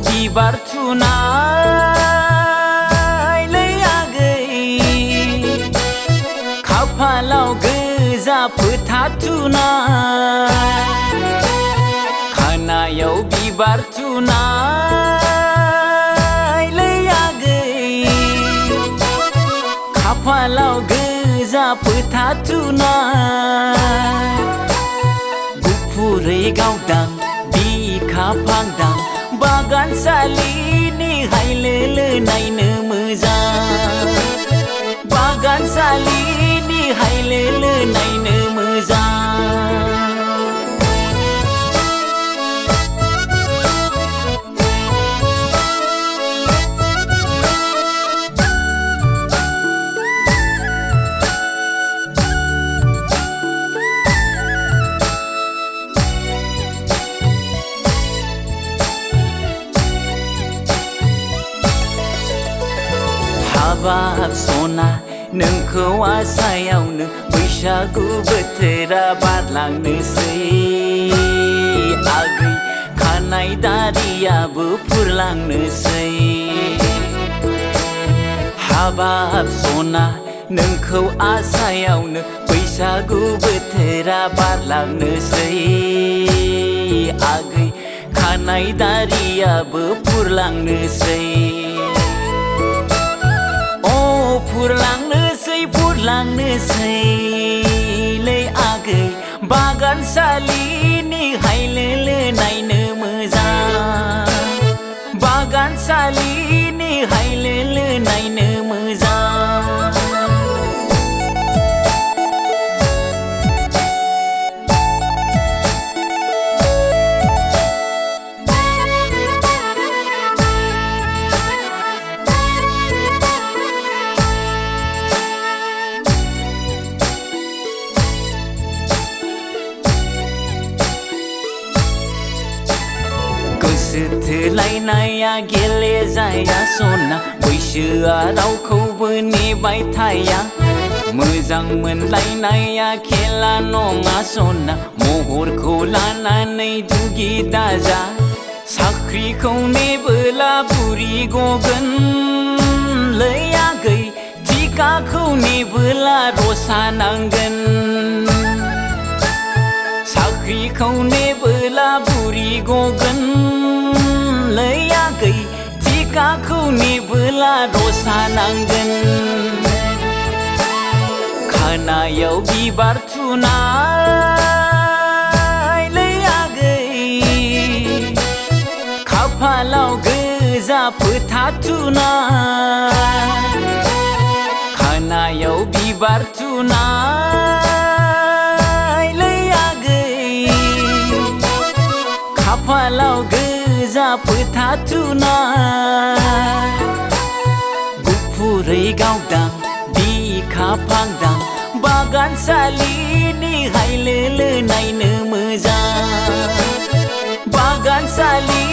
बिबार थुनायलै आगै खाफालाव गोजा फोथा थुनाय खानायाव बिबार थुनायलै आगै खाफालाव गोजा फोथा थुनाय गुफुरै गावदां बिखा फांदां बागानसालिनि हायलोलो नायनो मोजां बागानसालिनि हायलोलो नायनो मोजां हाबाब सना नोंखौ आसायावनो बैसागु बोथोरा बारलांनोसै आगै खानाय दारियाबो फुरलांनोसै हाबाब सना नोंखौ आसायावनो बैसागु बोथोरा बारलांनोसै आगै खानाय दारियाबो फुरलांनोसै फुरलांनोसैलै आगै बागानसालिनि हायलोलो नायनो मोजां बागानसालिनि हायलोलो नायनो मोजां गोसो थोलायनाया गेलेजाया सना बैसोआ रावखौबो नेबाय थाया मोजां मोनलायनाया खेला नङा सना महरखौ लानानै दुगि दाजा साख्रिखौ नेबोला बुरि गगोनलै आगै टिकाखौ नेबोला रसा नांगोन साख्रिखौ नेबोला बुरि गगोनलै आगै टिकाखौ नेबोला रसा नांगोन खानायाव बिबार थुनायलै आगै खाफालाव गोजा फोथा थुनाय खानायाव बिबार थुनायलै आगै खाफालाव गोजा फोथा थुनाय गुफुरै गावदां बिखा फांदां बागानसालिनि हायलोलो नायनो मोजां बागानसालि